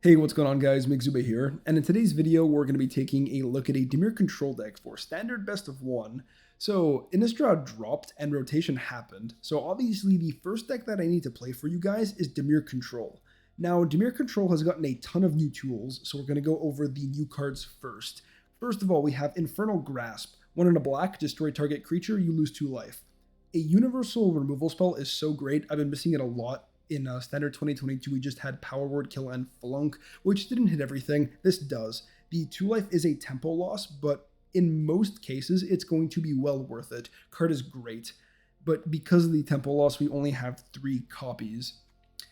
Hey, what's going on guys? Migzube here, and in today's video we're going to be taking a look at a Dimir control deck for standard best of one. So Innistrad dropped and rotation happened, so obviously the first deck that I need to play for you guys is Dimir Control. Now Dimir Control has gotten a ton of new tools, so we're going to go over the new cards first. First of all, we have Infernal Grasp. 1 in a black, destroy target creature, you lose 2 life. A universal removal spell is so great, I've been missing it a lot. In Standard 2022, we just had Power Word, Kill, and Flunk, which didn't hit everything. This does. The 2 life is a tempo loss, but in most cases, it's going to be well worth it. Card is great, but because of the tempo loss, we only have 3 copies.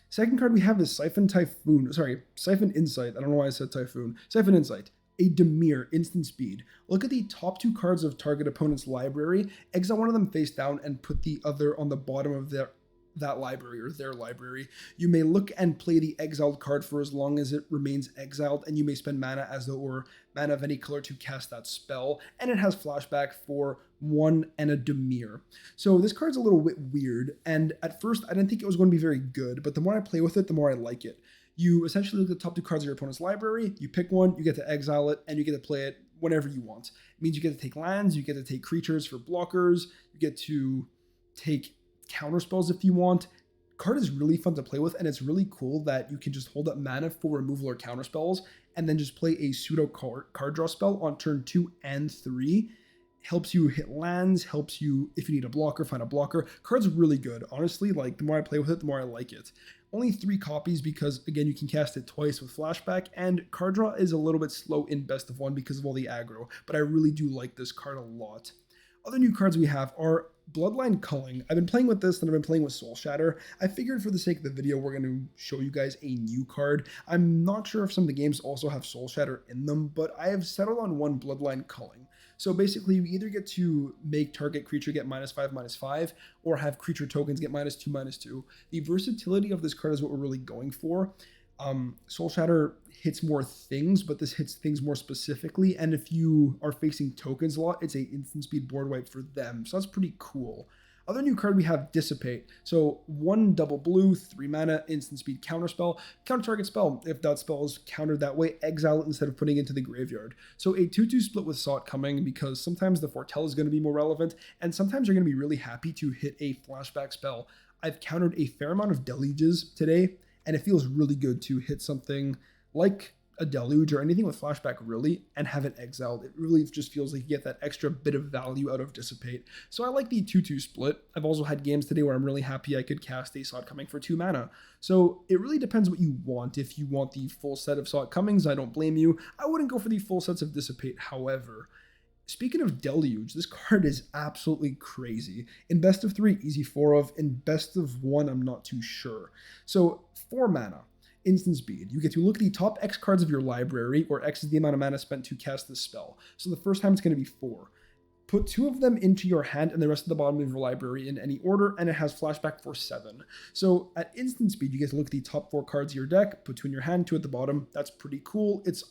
Second card we have is Siphon Insight. I don't know why I said Typhoon. Siphon Insight. A Dimir, instant speed. Look at the top 2 cards of target opponent's library, exile one of them face down, and put the other on the bottom of that library or their library. You may look and play the exiled card for as long as it remains exiled, and you may spend mana or mana of any color to cast that spell, and it has flashback for 1 and a Dimir. So this card's a little bit weird, and at first I didn't think it was going to be very good, but the more I play with it, the more I like it. You essentially look at the top 2 cards of your opponent's library, you pick one, you get to exile it, and you get to play it whenever you want. It means you get to take lands, you get to take creatures for blockers, you get to take counter spells if you want. Card is really fun to play with, and it's really cool that you can just hold up mana for removal or counter spells and then just play a pseudo card draw spell on turn 2 and 3. Helps you hit lands, helps you if you need a blocker, find a blocker. Card's really good. Honestly, like the more I play with it, the more I like it. Only 3 copies because again you can cast it twice with flashback, and card draw is a little bit slow in best of one because of all the aggro, but I really do like this card a lot. Other new cards we have are Bloodline Culling. I've been playing with this and I've been playing with Soul Shatter. I figured for the sake of the video, we're going to show you guys a new card. I'm not sure if some of the games also have Soul Shatter in them, but I have settled on one Bloodline Culling. So basically, you either get to make target creature get -5/-5, or have creature tokens get -2/-2. The versatility of this card is what we're really going for. Soul Shatter hits more things, but this hits things more specifically, and if you are facing tokens a lot, it's a instant speed board wipe for them, so that's pretty cool. Other new card we have Dissipate. So 1 double blue, 3 mana, instant speed counter spell, counter target spell. If that spell is countered that way, exile it instead of putting it into the graveyard. So a 2/2 split with Sought coming, because sometimes the Foretell is going to be more relevant, and sometimes you're going to be really happy to hit a flashback spell. I've countered a fair amount of Deluges today, and it feels really good to hit something like a Deluge or anything with flashback really and have it exiled. It really just feels like you get that extra bit of value out of Dissipate. So I like the 2/2 split. I've also had games today where I'm really happy I could cast a Sought Coming for 2 mana. So it really depends what you want. If you want the full set of Sought Comings, I don't blame you. I wouldn't go for the full sets of Dissipate, however. Speaking of Deluge, this card is absolutely crazy. In best of 3, easy 4 of. In best of 1, I'm not too sure. So 4 mana, instant speed. You get to look at the top X cards of your library, where X is the amount of mana spent to cast this spell. So the first time it's going to be 4. Put 2 of them into your hand and the rest of the bottom of your library in any order, and it has flashback for 7. So at instant speed, you get to look at the top 4 cards of your deck, put 2 in your hand, 2 at the bottom. That's pretty cool. It's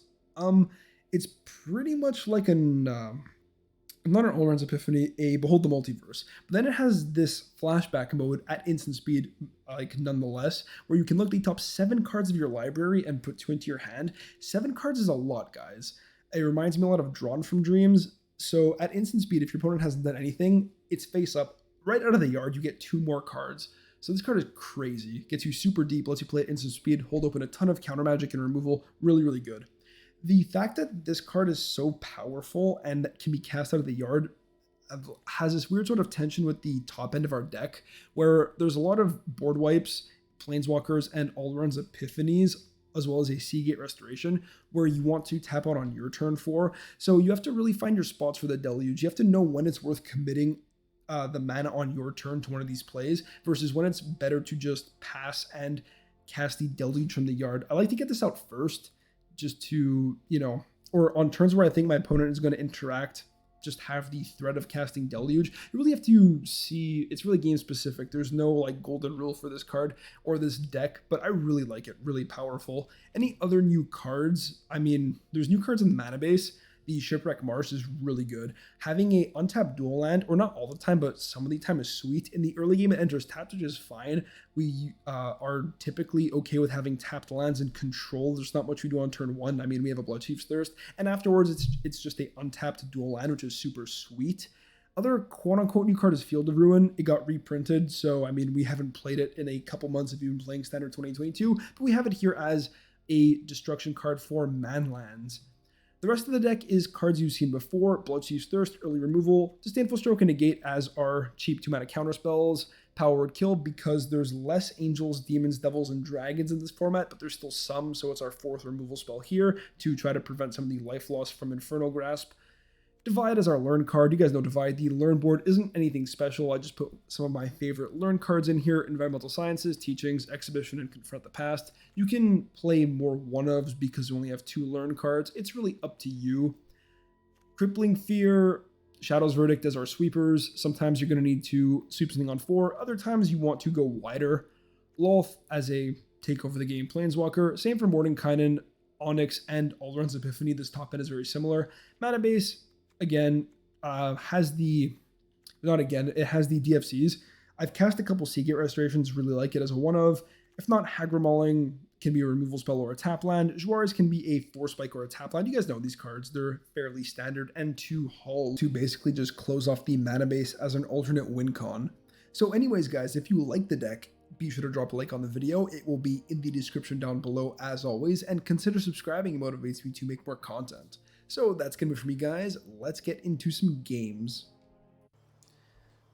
pretty much like not an All-Rounds Epiphany, a Behold the Multiverse. But then it has this flashback mode at instant speed, like nonetheless, where you can look at the top 7 cards of your library and put 2 into your hand. 7 cards is a lot, guys. It reminds me a lot of Drawn from Dreams. So at instant speed, if your opponent hasn't done anything, it's face up. Right out of the yard, you get 2 more cards. So this card is crazy. Gets you super deep, lets you play at instant speed, hold open a ton of counter magic and removal. Really, really good. The fact that this card is so powerful and can be cast out of the yard has this weird sort of tension with the top end of our deck, where there's a lot of board wipes, planeswalkers, and all-runs epiphanies, as well as a Seagate Restoration, where you want to tap out on your turn 4. So you have to really find your spots for the Deluge. You have to know when it's worth committing the mana on your turn to one of these plays, versus when it's better to just pass and cast the Deluge from the yard. I like to get this out first, just to, or on turns where I think my opponent is going to interact, just have the threat of casting Deluge. You really have to see, it's really game specific. There's no like golden rule for this card or this deck, but I really like it, really powerful. Any other new cards? I mean, there's new cards in the mana base. the Shipwreck Marsh is really good. Having a untapped dual land, or not all the time, but some of the time is sweet. In the early game, it enters tapped, which is fine. We are typically okay with having tapped lands and control. There's not much we do on turn 1. I mean, we have a Bloodchief's Thirst, and afterwards, it's just a untapped dual land, which is super sweet. Other quote-unquote new card is Field of Ruin. It got reprinted, so I mean, we haven't played it in a couple months if you've been playing Standard 2022, but we have it here as a destruction card for manlands. The rest of the deck is cards you've seen before: Bloodchief's Thirst, early removal, Disdainful Stroke, and Negate as our cheap 2-mana counter spells. Power Word Kill, because there's less angels, demons, devils, and dragons in this format, but there's still some, so it's our 4th removal spell here to try to prevent some of the life loss from Infernal Grasp. Divide as our learn card. You guys know Divide. The learn board isn't anything special. I just put some of my favorite learn cards in here: Environmental Sciences, Teachings, Exhibition, and Confront the Past. You can play more one-ofs because you only have 2 learn cards. It's really up to you. Crippling Fear, Shadow's Verdict as our sweepers. Sometimes you're going to need to sweep something on 4. Other times you want to go wider. Lolth as a take over the game Planeswalker. Same for Mordenkainen, Onyx, and Alrund's Epiphany. This top end is very similar. Mana base, again, it has the DFCs. I've cast a couple Seagate Restorations, really like it as a one-of. If not, Hagra Mauling can be a removal spell or a tap land. Juarez can be a 4 spike or a tap land. You guys know these cards. They're fairly standard, and 2 hull to basically just close off the mana base as an alternate win con. So anyways, guys, if you like the deck, be sure to drop a like on the video. It will be in the description down below as always, and consider subscribing. It motivates me to make more content. So that's going to be for me, guys. Let's get into some games.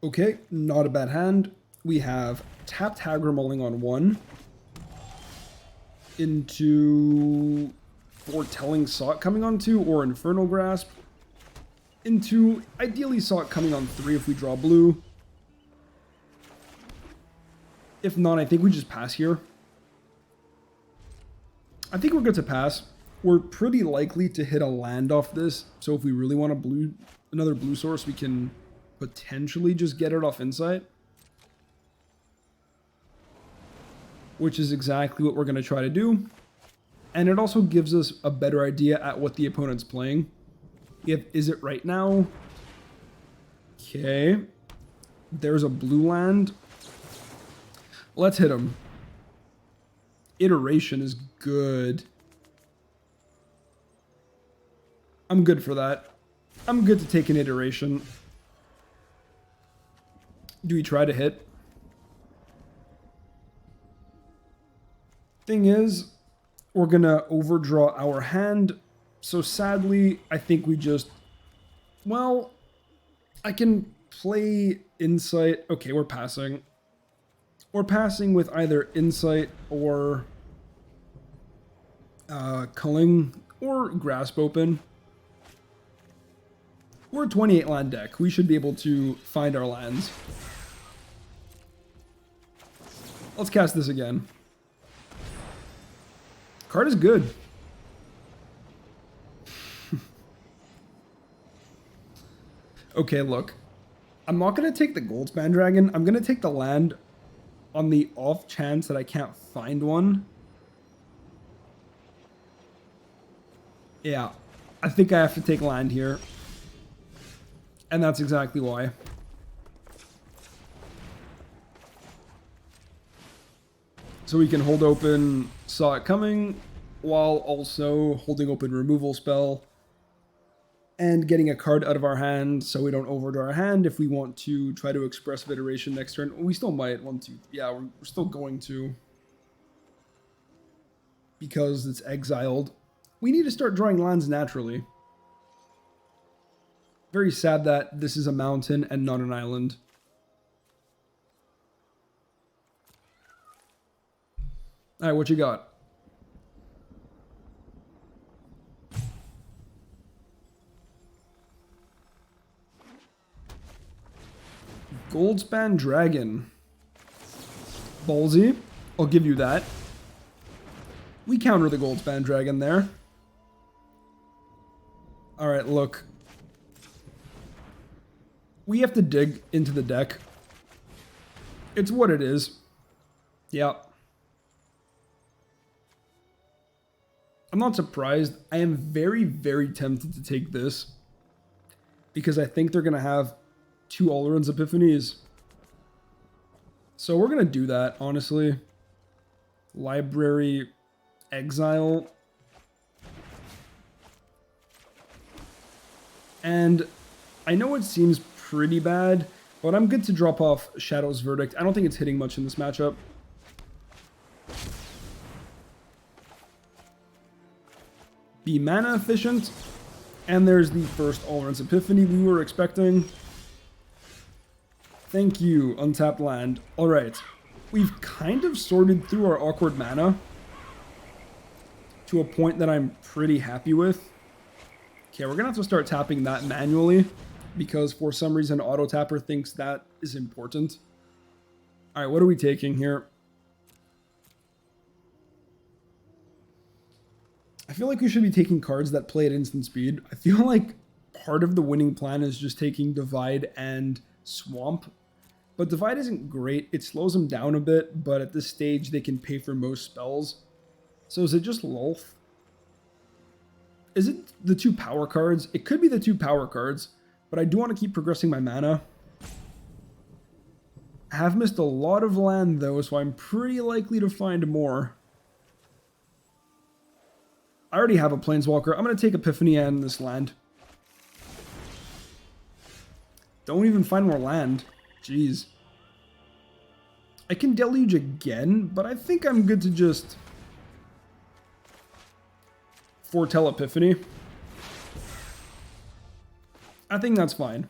Okay, not a bad hand. We have tapped Hagra Mauling on 1. Into Foretelling Sot coming on 2, or Infernal Grasp. Into, ideally, Sot coming on 3 if we draw blue. If not, I think we just pass here. I think we're good to pass. We're pretty likely to hit a land off this, so if we really want another blue source, we can potentially just get it off Insight. Which is exactly what we're going to try to do. And it also gives us a better idea at what the opponent's playing. We have Izzet right now. Okay. There's a blue land. Let's hit him. Iteration is good. I'm good for that. I'm good to take an iteration. Do we try to hit? Thing is, we're gonna overdraw our hand. So sadly, I think we just... Well, I can play Insight. Okay, we're passing. We're passing with either Insight or Culling or Grasp Open. We're a 28 land deck. We should be able to find our lands. Let's cast this again. Card is good. Okay, look. I'm not going to take the Goldspan Dragon. I'm going to take the land on the off chance that I can't find one. Yeah, I think I have to take land here. And that's exactly why. So we can hold open Saw It Coming, while also holding open Removal Spell, and getting a card out of our hand so we don't overdraw our hand if we want to try to Expressive Iteration next turn. We still might want to. Yeah, we're still going to. Because it's exiled. We need to start drawing lands naturally. Very sad that this is a mountain and not an island. Alright, what you got? Goldspan Dragon. Ballsy. I'll give you that. We counter the Goldspan Dragon there. Alright, look. We have to dig into the deck. It's what it is. Yeah. I'm not surprised. I am very, very tempted to take this because I think they're going to have 2 Alrund's Epiphanies. So we're going to do that, honestly. Library, Exile. And I know it seems pretty bad, but I'm good to drop off Shadow's Verdict. I don't think it's hitting much in this matchup. Be mana efficient. And there's the first Alrund's Epiphany we were expecting. Thank you, untapped land. Alright, we've kind of sorted through our awkward mana to a point that I'm pretty happy with. Okay, we're going to have to start tapping that manually because for some reason Auto Tapper thinks that is important. Alright, what are we taking here? I feel like we should be taking cards that play at instant speed. I feel like part of the winning plan is just taking Divide and Swamp. But Divide isn't great. It slows them down a bit, but at this stage they can pay for most spells. So is it just Lolth? Is it the 2 power cards? It could be the 2 power cards, but I do want to keep progressing my mana. I have missed a lot of land though, so I'm pretty likely to find more. I already have a Planeswalker. I'm going to take Epiphany and this land. Don't even find more land. Jeez. I can Deluge again, but I think I'm good to just foretell Epiphany. I think that's fine.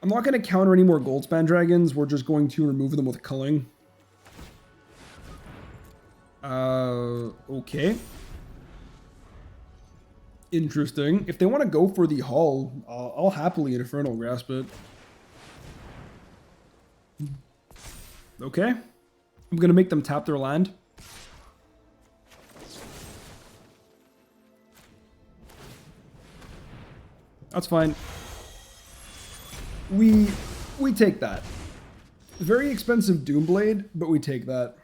I'm not going to counter any more Goldspan Dragons. We're just going to remove them with culling. Okay. Interesting. If they want to go for the hull, I'll happily Infernal Grasp it. Okay. I'm going to make them tap their land. That's fine. We take that. Very expensive Doomblade, but we take that.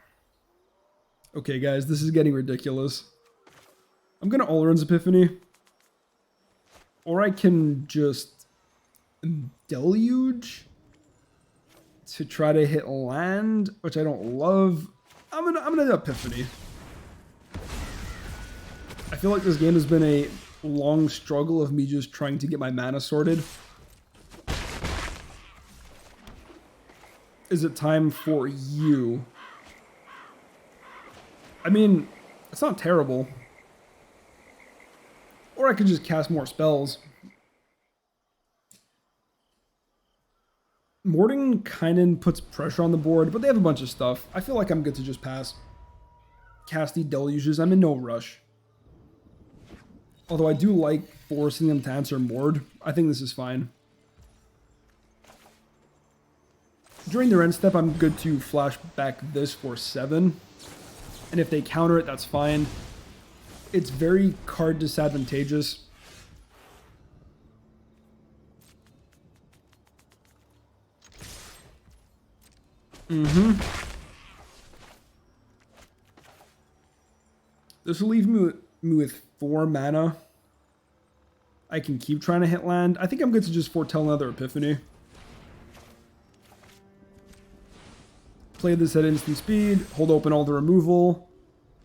Okay, guys, this is getting ridiculous. I'm going to Alrund's Epiphany. Or I can just Deluge to try to hit land, which I don't love. I'm gonna do Epiphany. I feel like this game has been a long struggle of me just trying to get my mana sorted. Is it time for you? I mean, it's not terrible. Or I could just cast more spells. Mordenkainen puts pressure on the board, but they have a bunch of stuff. I feel like I'm good to just pass. Cast the Deluges. I'm in no rush. Although I do like forcing them to answer Mord. I think this is fine. During their end step, I'm good to flash back this for 7. And if they counter it, that's fine. It's very card disadvantageous. This will leave me with 4 mana. I can keep trying to hit land. I think I'm good to just foretell another Epiphany. Play this at instant speed. Hold open all the removal.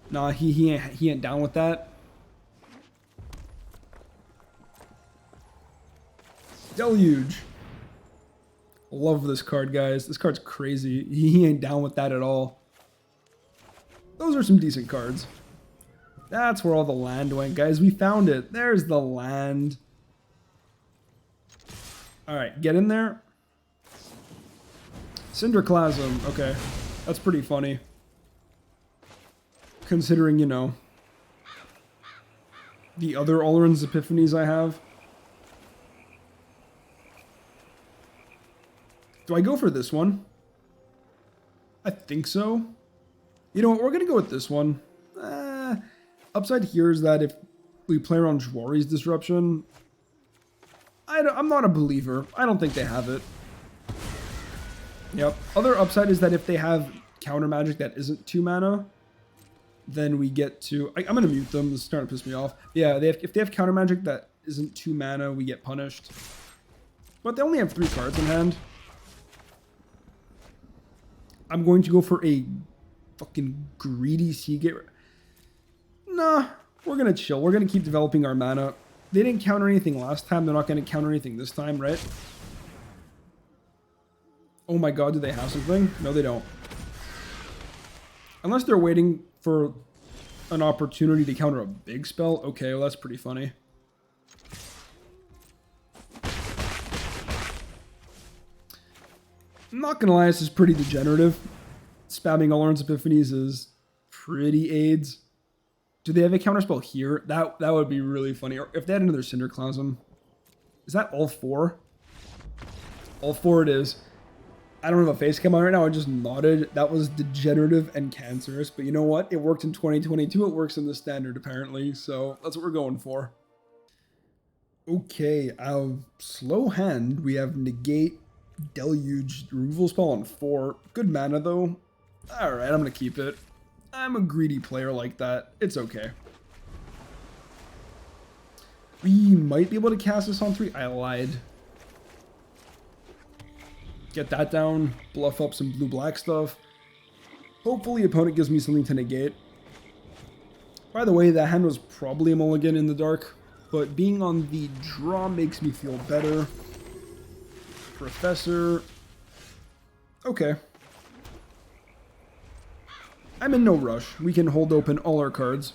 Nah, he ain't down with that. Deluge. Love this card, guys. This card's crazy. He ain't down with that at all. Those are some decent cards. That's where all the land went, guys. We found it. There's the land. Alright, get in there. Cinderclasm. Okay. That's pretty funny. Considering, you know, the other Alrund's Epiphanies I have. Do I go for this one? I think so. You know what? We're going to go with this one. Upside here is that if we play around Jwari's Disruption, I'm not a believer. I don't think they have it. Yep. Other upside is that if they have counter magic that isn't 2 mana, then we get to... I'm going to mute them. This is starting to piss me off. Yeah, if they have counter magic that isn't 2 mana, we get punished. But they only have 3 cards in hand. I'm going to go for a fucking greedy Seagate. Nah, we're going to chill. We're going to keep developing our mana. They didn't counter anything last time. They're not going to counter anything this time, right? Oh my god, do they have something? No, they don't. Unless they're waiting for an opportunity to counter a big spell. Okay, well, that's pretty funny. I'm not gonna lie, this is pretty degenerative. Spamming Alorn's Epiphanies is pretty AIDS. Do they have a counterspell here? That would be really funny. Or if they had another Cinderclasm. Is that all 4? All 4 it is. I don't have a face cam on right now. I just nodded. That was degenerative and cancerous. But you know what? It worked in 2022. It works in the standard, apparently. So that's what we're going for. Okay, slow hand. We have Negate, Deluge, removal spell on 4. Good mana, though. Alright, I'm going to keep it. I'm a greedy player like that. It's okay. We might be able to cast this on 3. I lied. Get that down. Bluff up some blue-black stuff. Hopefully opponent gives me something to negate. By the way, that hand was probably a mulligan in the dark. But being on the draw makes me feel better. Professor. Okay. I'm in no rush. We can hold open all our cards.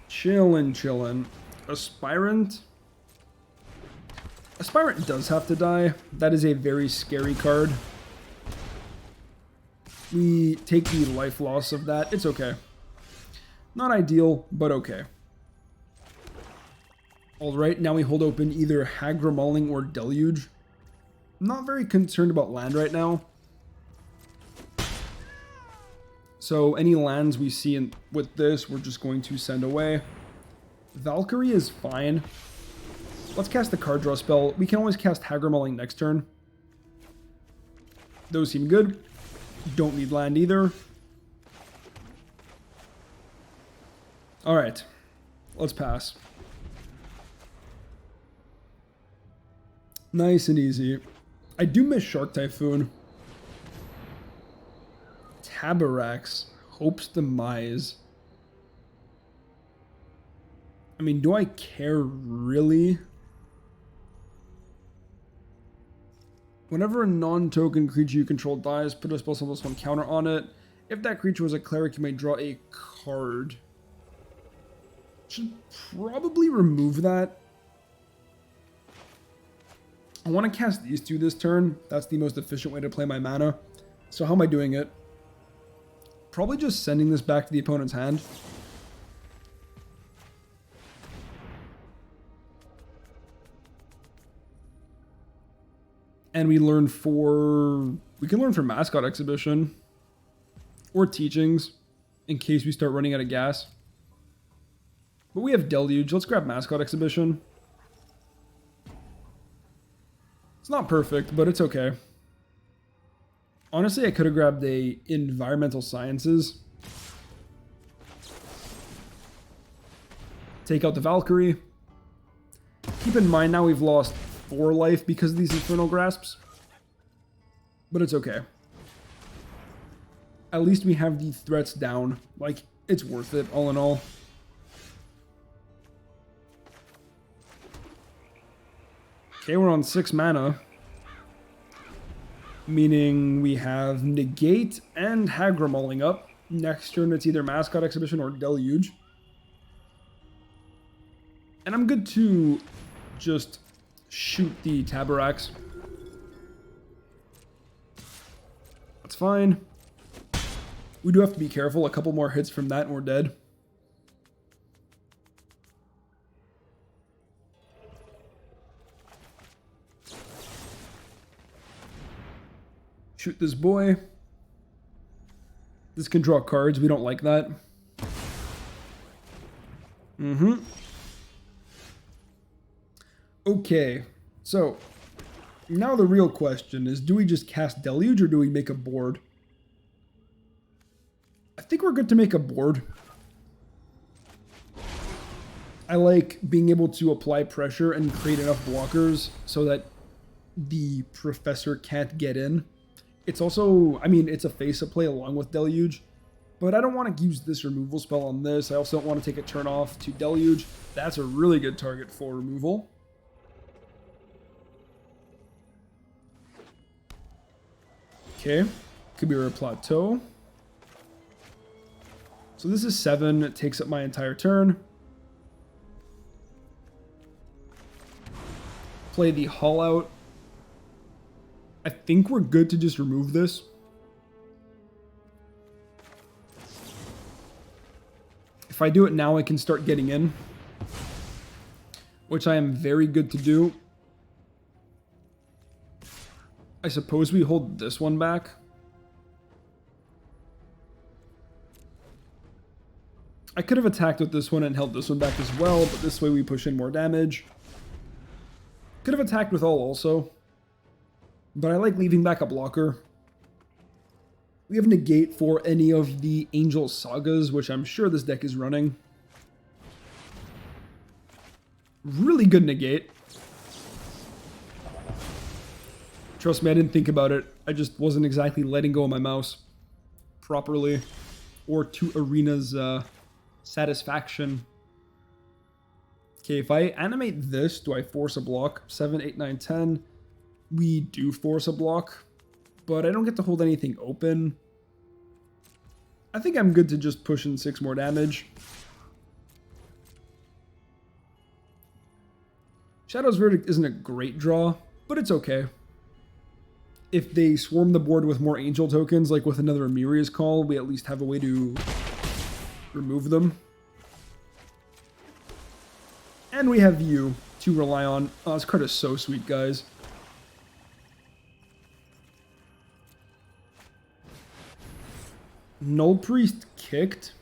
Chillin', chillin'. Aspirant. Aspirant does have to die. That is a very scary card. We take the life loss of that. It's okay. Not ideal, but okay. Alright, now we hold open either Hagra Mauling or Deluge. I'm not very concerned about land right now. So any lands we see with this, we're just going to send away. Valkyrie is fine. Let's cast the card draw spell. We can always cast Hagra Mauling next turn. Those seem good. Don't need land either. Alright. Let's pass. Nice and easy. I do miss Shark Typhoon. Tabarax. Hope's Demise. I mean, do I care really? Whenever a non-token creature you control dies, put a spell +1 counter on it. If that creature was a cleric, you may draw a card. Should probably remove that. I want to cast these 2 this turn. That's the most efficient way to play my mana. So how am I doing it? Probably just sending this back to the opponent's hand. And we can learn for Mascot Exhibition or Teachings in case we start running out of gas. But we have Deluge. Let's grab Mascot Exhibition. It's not perfect, but it's okay. Honestly, I could have grabbed a Environmental Sciences. Take out the Valkyrie. Keep in mind now we've lost 4 life because of these Infernal Grasps. But it's okay. At least we have the threats down. Like, it's worth it, all in all. Okay, we're on 6 mana. Meaning we have Negate and Hagra Mauling up. Next turn it's either Mascot Exhibition or Deluge. And I'm good to just shoot the Tabarax. That's fine. We do have to be careful. A couple more hits from that and we're dead. Shoot this boy. This can draw cards. We don't like that. Okay, so now the real question is, do we just cast Deluge or do we make a board? I think we're good to make a board. I like being able to apply pressure and create enough blockers so that the professor can't get in. It's also, I mean, it's a face-up play along with Deluge, but I don't want to use this removal spell on this. I also don't want to take a turn off to Deluge. That's a really good target for removal. Okay, could be a plateau. So this is 7, it takes up my entire turn. Play the Haul Out. I think we're good to just remove this. If I do it now, I can start getting in, which I am very good to do. I suppose we hold this one back. I could have attacked with this one and held this one back as well, but this way we push in more damage. Could have attacked with all also, but I like leaving back a blocker. We have negate for any of the Angel Sagas, which I'm sure this deck is running. Really good negate. Trust me, I didn't think about it. I just wasn't exactly letting go of my mouse properly, or to Arena's satisfaction. Okay, if I animate this, do I force a block? 7, 8, 9, 10. We do force a block, but I don't get to hold anything open. I think I'm good to just push in 6 more damage. Shadow's Verdict isn't a great draw, but it's okay. If they swarm the board with more angel tokens, like with another Amiria's Call, we at least have a way to remove them. And we have you to rely on. Oh, this card is so sweet, guys. Null Priest kicked.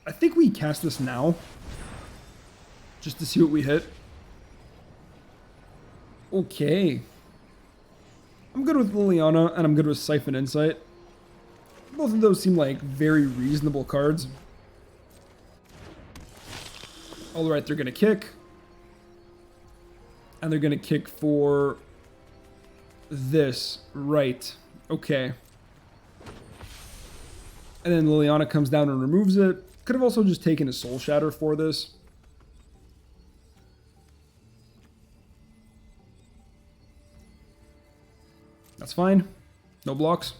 I think we cast this now, just to see what we hit. Okay. I'm good with Liliana, and I'm good with Siphon Insight. Both of those seem like very reasonable cards. Alright, they're going to kick. And they're going to kick for this. Right. Okay. And then Liliana comes down and removes it. Could have also just taken a Soul Shatter for this. That's fine. No blocks.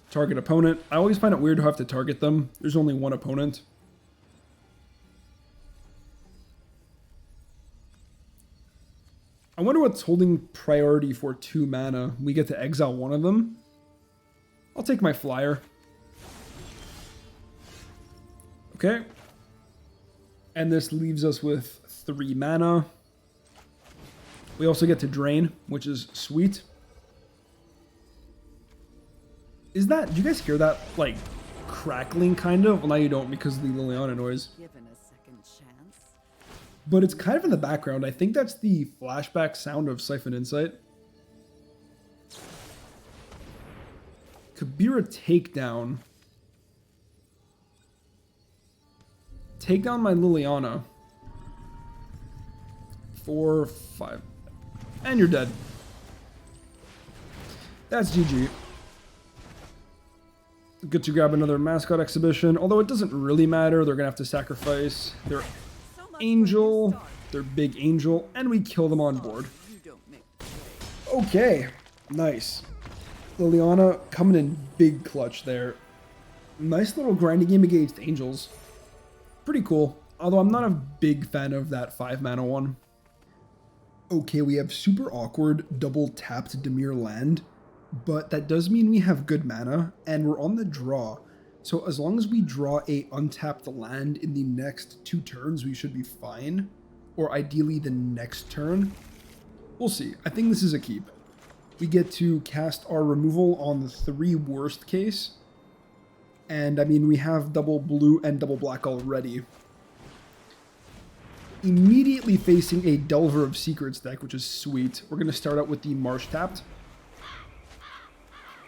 Target opponent. I always find it weird to have to target them. There's only one opponent. I wonder what's holding priority for 2 mana. We get to exile one of them. I'll take my flyer. Okay. And this leaves us with 3 mana. We also get to drain, which is sweet. Is that, do you guys hear that, like, crackling kind of? Well, now you don't because of the Liliana noise. Given a second chance. But it's kind of in the background. I think that's the flashback sound of Siphon Insight. Kabira takedown. Take down my Liliana. 4, 5. And you're dead. That's GG. Good to grab another mascot exhibition, although it doesn't really matter. They're gonna have to sacrifice their angel, their big angel, and we kill them on board. Okay, nice. Liliana coming in big clutch there. Nice little grinding game against angels. Pretty cool, although I'm not a big fan of that 5 mana one. Okay, we have super awkward double tapped Dimir land. But that does mean we have good mana, and we're on the draw. So as long as we draw a untapped land in the next 2 turns, we should be fine. Or ideally the next turn. We'll see. I think this is a keep. We get to cast our removal on the 3 worst case. And I mean, we have double blue and double black already. immediately facing a Delver of Secrets deck, which is sweet. We're going to start out with the Marsh tapped.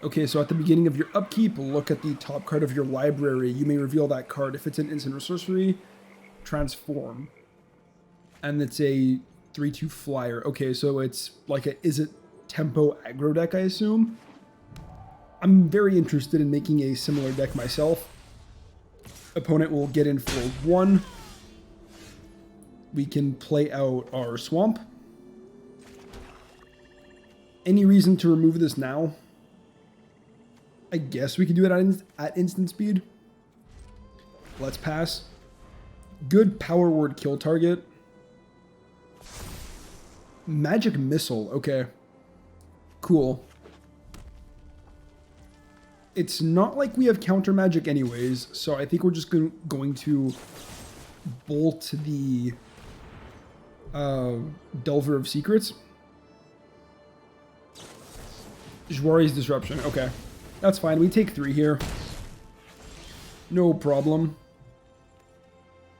Okay, so at the beginning of your upkeep, look at the top card of your library. You may reveal that card. If it's an instant or sorcery, transform. And it's a 3/2 flyer. Okay, so it's like a Izzet tempo aggro deck, I assume. I'm very interested in making a similar deck myself. Opponent will get in for 1. We can play out our swamp. Any reason to remove this now? I guess we could do it at instant speed. Let's pass. Good power word kill target. Magic missile. Okay. Cool. It's not like we have counter magic anyways, so I think we're just going to bolt the Delver of Secrets. Jwari's Disruption. Okay. That's fine. We take 3 here. No problem.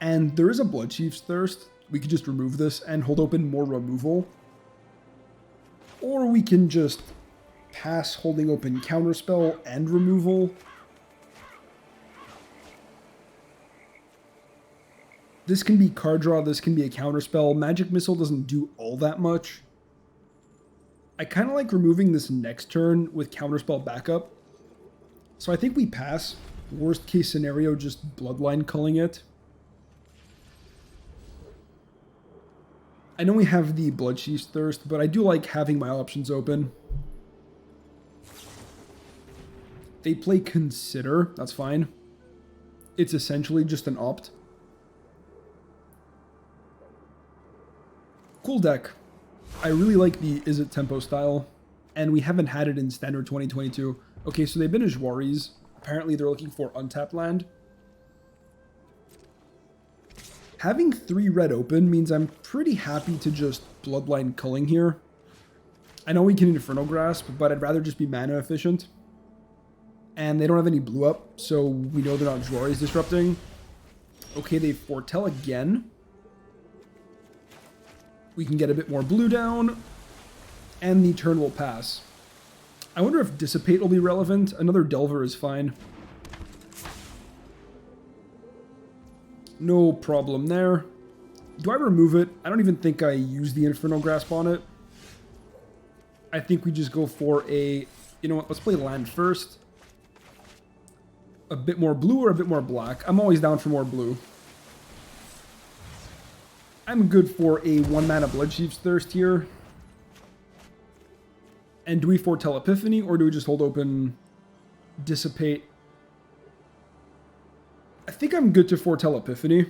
And there is a Bloodchief's Thirst. We could just remove this and hold open more removal. Or we can just pass holding open Counterspell and removal. This can be card draw, this can be a Counterspell. Magic Missile doesn't do all that much. I kind of like removing this next turn with Counterspell backup. So I think we pass. Worst case scenario, just Bloodline culling it. I know we have the Bloodchief's Thirst, but I do like having my options open. They play Consider, that's fine. It's essentially just an opt. Cool deck. I really like the Izzet tempo style, and we haven't had it in Standard 2022. Okay, so they've been as Jwari's. Apparently they're looking for untapped land. Having 3 red open means I'm pretty happy to just Bloodline culling here. I know we can Infernal Grasp, but I'd rather just be mana efficient. And they don't have any blue up, so we know they're not Jwari's disrupting. Okay, they foretell again. We can get a bit more blue down, and the turn will pass. I wonder if Dissipate will be relevant. Another Delver is fine. No problem there. Do I remove it? I don't even think I use the Infernal Grasp on it. I think we just go for a... You know what? Let's play land first. A bit more blue or a bit more black? I'm always down for more blue. I'm good for a 1-mana Bloodchief's Thirst here. And do we foretell Epiphany, or do we just hold open Dissipate? I think I'm good to foretell Epiphany.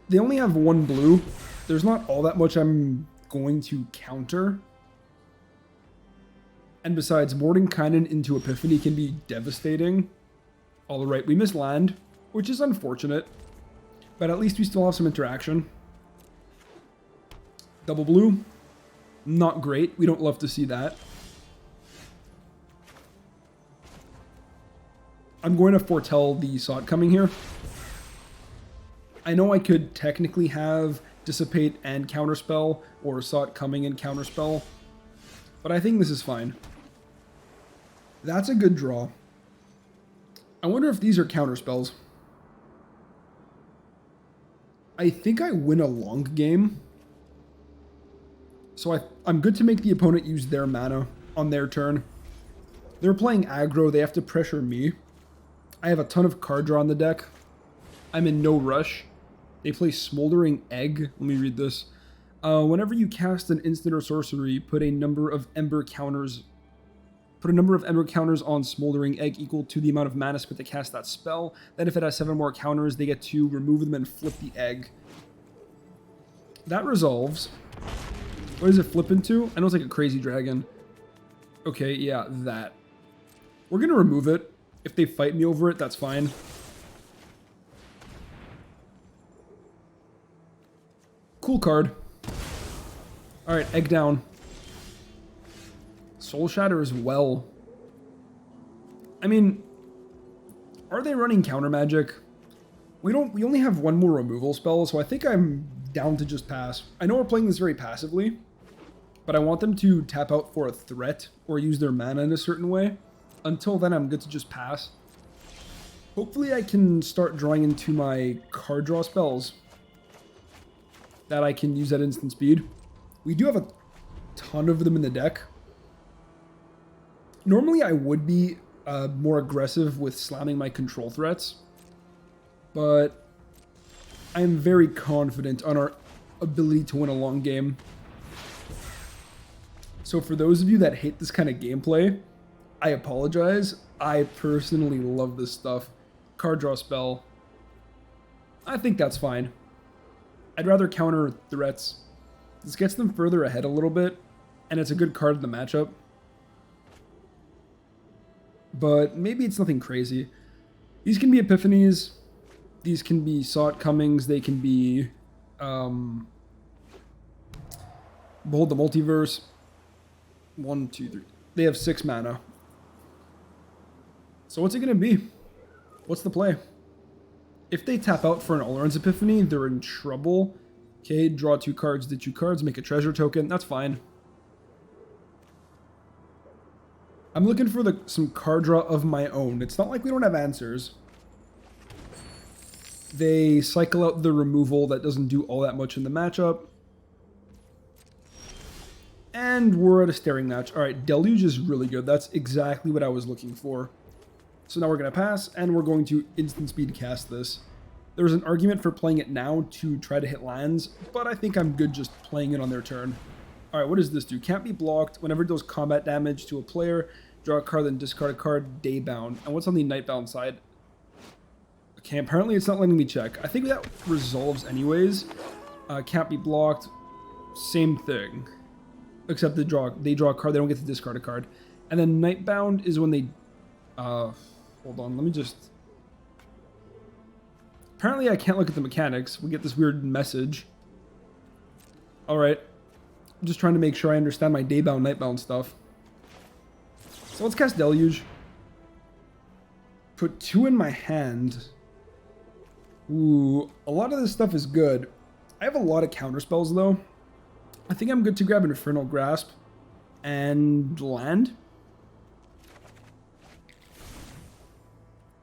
They only have 1 blue. There's not all that much I'm going to counter. And besides, Mordenkainen into Epiphany can be devastating. Alright, we miss land, which is unfortunate. But at least we still have some interaction. Double blue. Not great. We don't love to see that. I'm going to foretell the Sot coming here. I know I could technically have Dissipate and Counterspell, or Sot coming and Counterspell, but I think this is fine. That's a good draw. I wonder if these are Counterspells. I think I win a long game. So I'm good to make the opponent use their mana on their turn. They're playing aggro, they have to pressure me. I have a ton of card draw on the deck. I'm in no rush. They play Smoldering Egg. Let me read this. Whenever you cast an instant or sorcery, put a number of Ember counters on Smoldering Egg equal to the amount of mana spent to cast that spell. Then if it has 7 more counters, they get to remove them and flip the egg. That resolves. What does it flip into? I know it's like a crazy dragon. Okay, yeah, that. We're going to remove it. If they fight me over it, that's fine. Cool card. Alright, egg down. Soul Shatter as well. I mean, are they running counter magic? We only have one more removal spell, so I think I'm down to just pass. I know we're playing this very passively, but I want them to tap out for a threat or use their mana in a certain way. Until then, I'm good to just pass. Hopefully I can start drawing into my card draw spells that I can use at instant speed. We do have a ton of them in the deck. Normally I would be more aggressive with slamming my control threats, but I am very confident on our ability to win a long game. So for those of you that hate this kind of gameplay, I apologize. I personally love this stuff. Card draw spell. I think that's fine. I'd rather counter threats. This gets them further ahead a little bit, and it's a good card in the matchup. But maybe it's nothing crazy. These can be epiphanies. These can be saw it comings. They can be Behold the Multiverse. 1, 2, 3. They have 6 mana. So what's it going to be? What's the play? If they tap out for an Alrund's Epiphany, they're in trouble. Okay, draw 2 cards, did 2 cards, make a treasure token. That's fine. I'm looking for some card draw of my own. It's not like we don't have answers. They cycle out the removal that doesn't do all that much in the matchup. And we're at a staring match. Alright, Deluge is really good. That's exactly what I was looking for. So now we're going to pass, and we're going to instant speed cast this. There's an argument for playing it now to try to hit lands, but I think I'm good just playing it on their turn. Alright, what does this do? Can't be blocked. Whenever it does combat damage to a player, draw a card, then discard a card, Daybound. And what's on the Nightbound side? Okay, apparently it's not letting me check. I think that resolves anyways. Can't be blocked. Same thing. Except they draw a card, they don't get to discard a card. And then Nightbound is when they... hold on, let me just... Apparently I can't look at the mechanics. We get this weird message. Alright. I'm just trying to make sure I understand my Daybound, Nightbound stuff. So let's cast Deluge. Put 2 in my hand. Ooh, a lot of this stuff is good. I have a lot of counter spells though. I think I'm good to grab Infernal Grasp and land.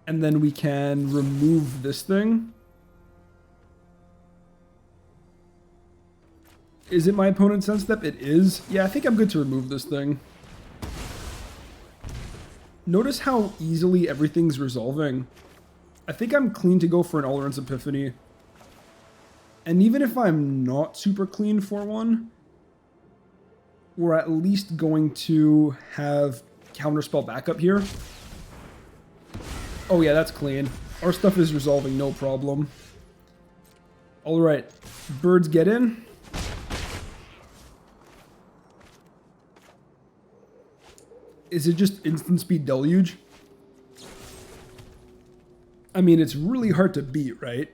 And then we can remove this thing. Is it my opponent's end step? It is. Yeah, I think I'm good to remove this thing. Notice how easily everything's resolving. I think I'm clean to go for an Alrund's Epiphany. And even if I'm not super clean for one, we're at least going to have counterspell backup here. Oh yeah, that's clean. Our stuff is resolving, no problem. Alright, birds get in. Is it just instant speed Deluge? I mean, it's really hard to beat, right?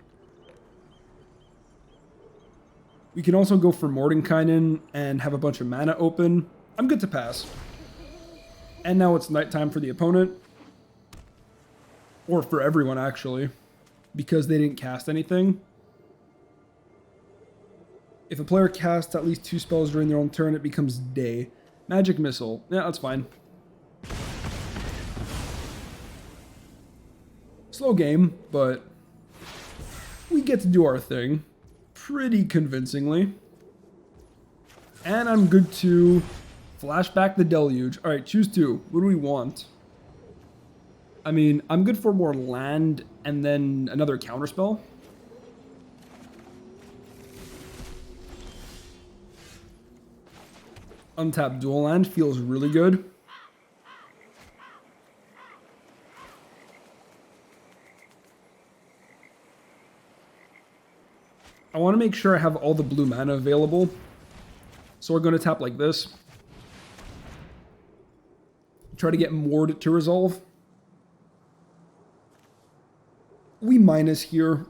We can also go for Mordenkainen and have a bunch of mana open. I'm good to pass. And now it's nighttime for the opponent. Or for everyone, actually. Because they didn't cast anything. If a player casts at least 2 spells during their own turn, it becomes day. Magic Missile. Yeah, that's fine. Slow game, but we get to do our thing pretty convincingly. And I'm good to flash back the Deluge. Alright, choose 2. What do we want? I mean, I'm good for more land and then another counterspell. Untap dual land feels really good. I want to make sure I have all the blue mana available. So we're going to tap like this. Try to get Moored to resolve. We minus here.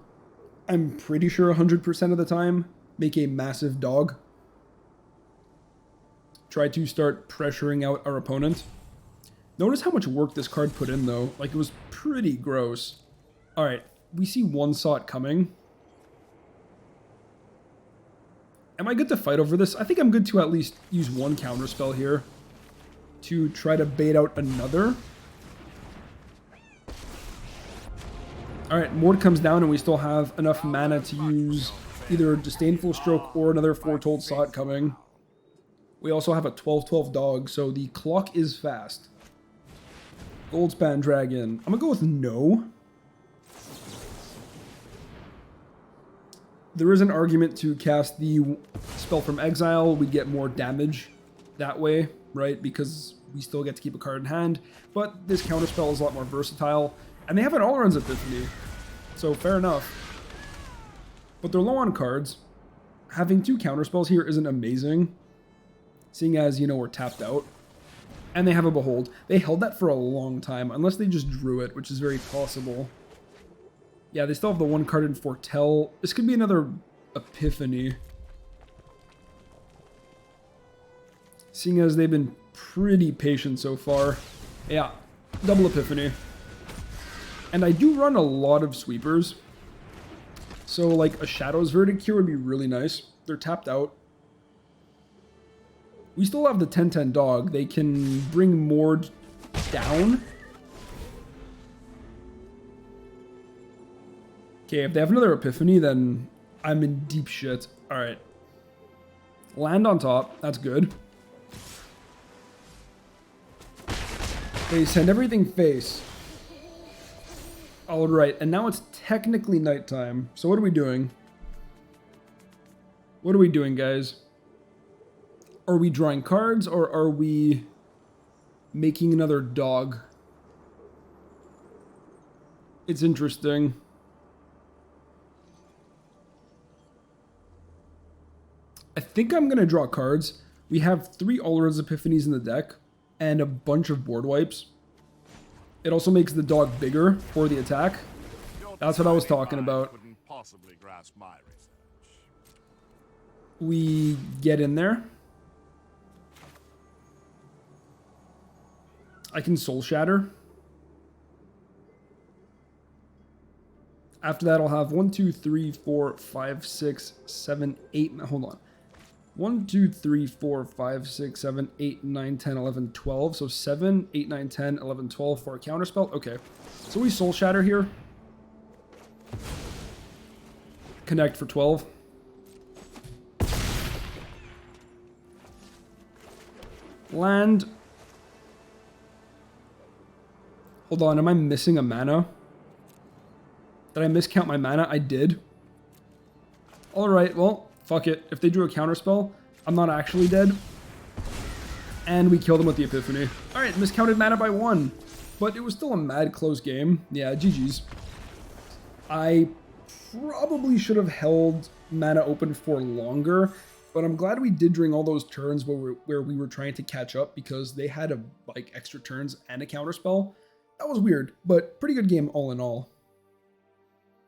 I'm pretty sure 100% of the time. Make a massive dog. Try to start pressuring out our opponent. Notice how much work this card put in though. Like, it was pretty gross. Alright. we see one saw it coming. Am I good to fight over this? I think I'm good to at least use one counterspell here to try to bait out another. Alright, Mord comes down and we still have enough mana to use either Disdainful Stroke or another Foretold Saw It coming. We also have a 12/12 dog, so the clock is fast. Goldspan Dragon. I'm gonna go with no. There is an argument to cast the spell from exile. We get more damage that way, right? Because we still get to keep a card in hand. But this counterspell is a lot more versatile. And they have an All-Runs Epiphany. So fair enough. But they're low on cards. Having 2 counterspells here isn't amazing. Seeing as, you know, we're tapped out. And they have a Behold. They held that for a long time. Unless they just drew it, which is very possible. Yeah, they still have the 1 card in Foretell. This could be another Epiphany. Seeing as they've been pretty patient so far. Yeah, double Epiphany. And I do run a lot of sweepers. So like a Shadow's Verdict here would be really nice. They're tapped out. We still have the 10/10 dog. They can bring Mord down. Okay, if they have another Epiphany, then I'm in deep shit. Alright. Land on top. That's good. They send everything face. Alright, and now it's technically nighttime. So what are we doing? What are we doing, guys? Are we drawing cards, or are we making another dog? It's interesting. I think I'm going to draw cards. We have 3 All-Runs Epiphanies in the deck, and a bunch of board wipes. It also makes the dog bigger for the attack. That's what I was talking about. We get in there. I can Soul Shatter. After that, I'll have 1, 2, 3, 4, 5, 6, 7, 8. Hold on. 1, 2, 3, 4, 5, 6, 7, 8, 9, 10, 11, 12. So 7, 8, 9, 10, 11, 12 for a counterspell. Okay. So we Soul Shatter here. Connect for 12. Land. Hold on, am I missing a mana? Did I miscount my mana? I did. Alright, well, fuck it. If they drew a counterspell, I'm not actually dead. And we killed them with the Epiphany. Alright, miscounted mana by 1. But it was still a mad close game. Yeah, GG's. I probably should have held mana open for longer. But I'm glad we did during all those turns where we were trying to catch up, because they had like extra turns and a counterspell. That was weird, but pretty good game all in all.